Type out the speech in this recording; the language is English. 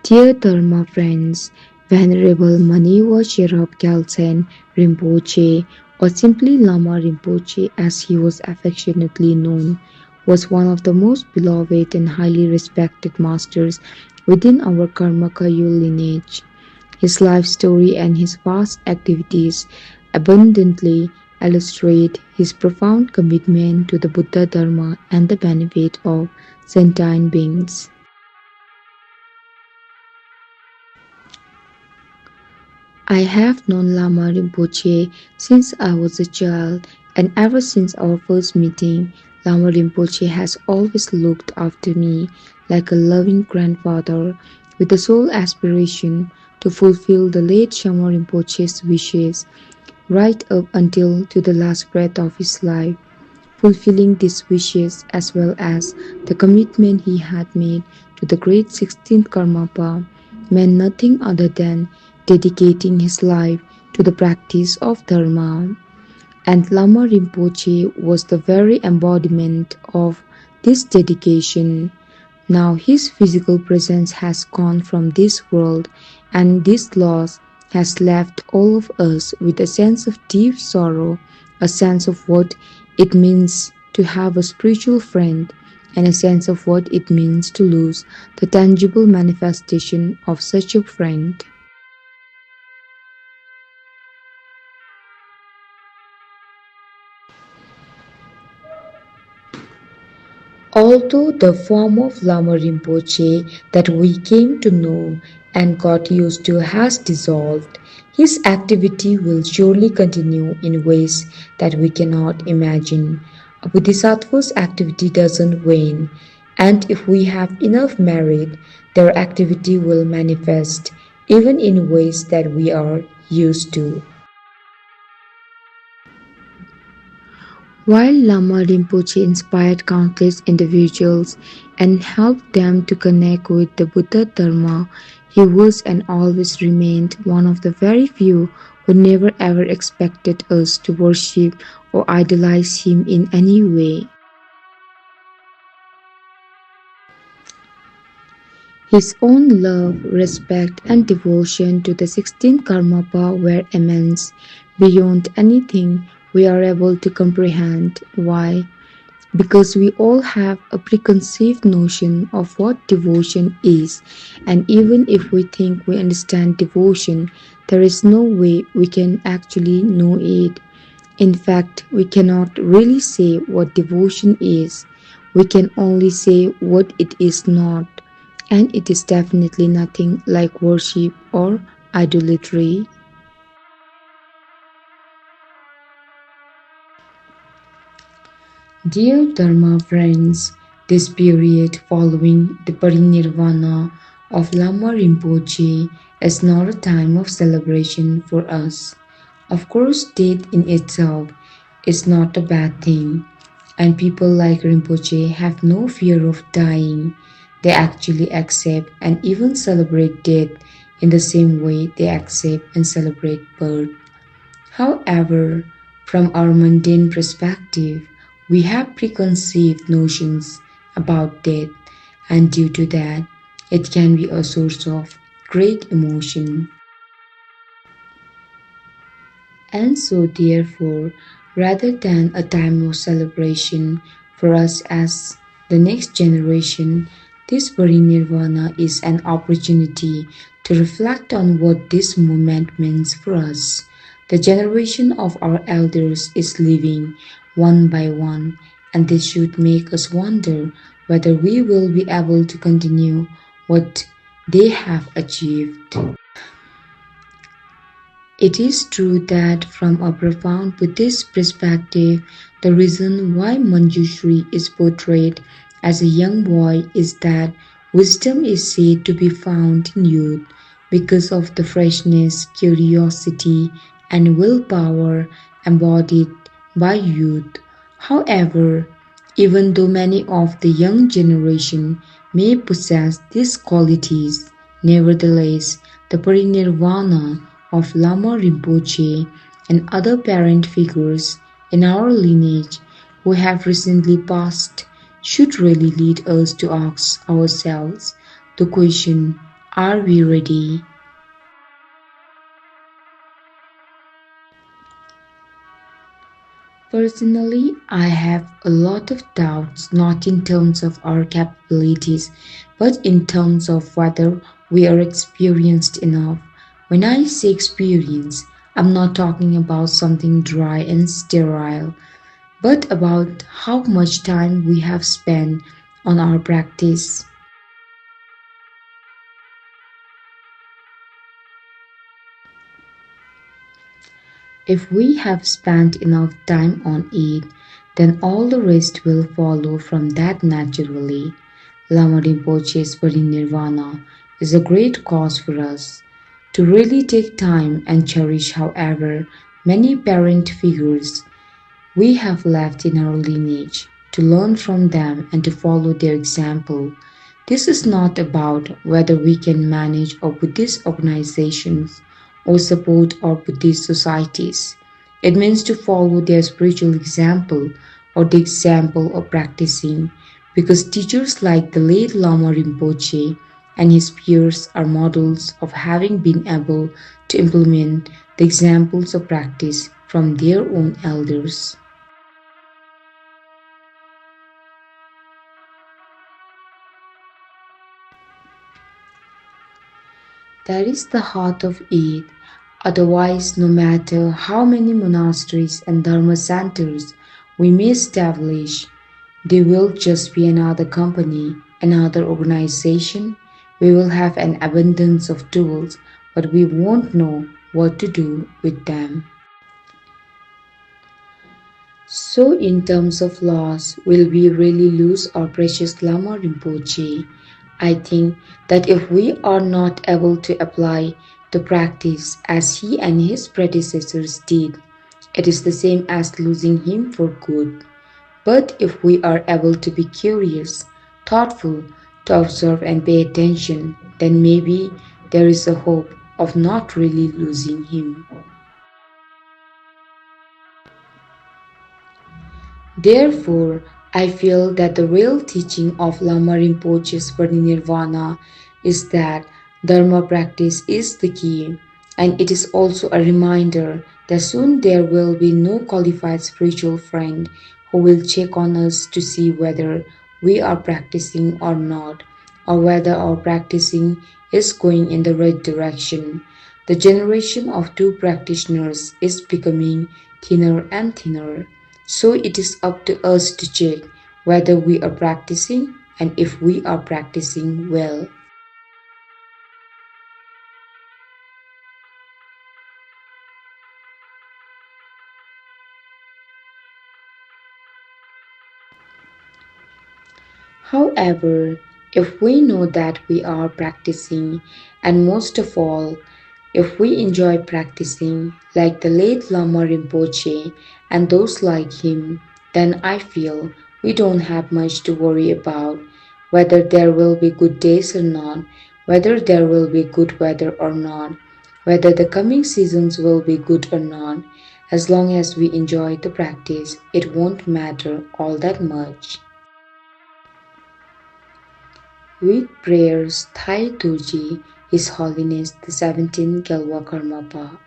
Dear Dharma friends, Venerable Maniwa Sherab Gyaltsen Rinpoche, or simply Lama Rinpoche as he was affectionately known, was one of the most beloved and highly respected masters within our Karmakayu lineage. His life story and his vast activities abundantly illustrate his profound commitment to the Buddha Dharma and the benefit of sentient beings. I have known Lama Rinpoche since I was a child, and ever since our first meeting, Lama Rinpoche has always looked after me like a loving grandfather with the sole aspiration to fulfill the late Shama Rinpoche's wishes right up until to the last breath of his life. Fulfilling these wishes as well as the commitment he had made to the great 16th Karmapa meant nothing other than dedicating his life to the practice of Dharma. And Lama Rinpoche was the very embodiment of this dedication. Now his physical presence has gone from this world, and this loss has left all of us with a sense of deep sorrow, a sense of what it means to have a spiritual friend, and a sense of what it means to lose the tangible manifestation of such a friend. Although the form of Lama Rinpoche that we came to know and got used to has dissolved, his activity will surely continue in ways that we cannot imagine. A Bodhisattva's activity doesn't wane, and if we have enough merit, their activity will manifest even in ways that we are used to. While Lama Rinpoche inspired countless individuals and helped them to connect with the Buddha Dharma, he was and always remained one of the very few who never ever expected us to worship or idolize him in any way. His own love, respect, and devotion to the 16th Karmapa were immense, beyond anything we are able to comprehend. Why? Because we all have a preconceived notion of what devotion is, and even if we think we understand devotion, there is no way we can actually know it. In fact, we cannot really say what devotion is. We can only say what it is not, and it is definitely nothing like worship or idolatry. Dear Dharma friends, this period following the Parinirvana of Lama Rinpoche is not a time of celebration for us. Of course, death in itself is not a bad thing, and people like Rinpoche have no fear of dying. They actually accept and even celebrate death in the same way they accept and celebrate birth. However, from our mundane perspective, we have preconceived notions about death, and due to that, it can be a source of great emotion. And so, therefore, rather than a time of celebration for us as the next generation, this Parinirvana is an opportunity to reflect on what this moment means for us. The generation of our elders is living one by one, and this should make us wonder whether we will be able to continue what they have achieved. It is true that from a profound Buddhist perspective, the reason why Manjushri is portrayed as a young boy is that wisdom is said to be found in youth because of the freshness, curiosity, and willpower embodied by youth. However, even though many of the young generation may possess these qualities, nevertheless, the parinirvana of Lama Rinpoche and other parent figures in our lineage who have recently passed should really lead us to ask ourselves the question, Are we ready? Personally, I have a lot of doubts, not in terms of our capabilities, but in terms of whether we are experienced enough. When I say experience, I'm not talking about something dry and sterile, but about how much time we have spent on our practice. If we have spent enough time on it, then all the rest will follow from that naturally. Lama Rinpoche's Parinirvana is a great cause for us to really take time and cherish however many parent figures we have left in our lineage, to learn from them and to follow their example. This is not about whether we can manage our Buddhist organizations or support our Buddhist societies. It means to follow their spiritual example or the example of practicing, because teachers like the late Lama Rinpoche and his peers are models of having been able to implement the examples of practice from their own elders. That is the heart of it. Otherwise, no matter how many monasteries and Dharma centers we may establish, they will just be another company, another organization. We will have an abundance of tools, but we won't know what to do with them. So, in terms of loss, will we really lose our precious Lama Rinpoche? I think that if we are not able to apply the practice as he and his predecessors did, it is the same as losing him for good. But if we are able to be curious, thoughtful, to observe and pay attention, then maybe there is a hope of not really losing him. Therefore, I feel that the real teaching of Lama Rinpoche's Parinirvana is that Dharma practice is the key, and it is also a reminder that soon there will be no qualified spiritual friend who will check on us to see whether we are practicing or not, or whether our practicing is going in the right direction. The generation of true practitioners is becoming thinner and thinner. So it is up to us to check whether we are practicing and if we are practicing well. However, if we know that we are practicing, and most of all, if we enjoy practicing like the late Lama Rinpoche and those like him, then I feel we don't have much to worry about, whether there will be good days or not, whether there will be good weather or not, whether the coming seasons will be good or not. As long as we enjoy the practice, it won't matter all that much. With prayers, Thaye Dorje, His Holiness the 17th Gyalwa Karmapa.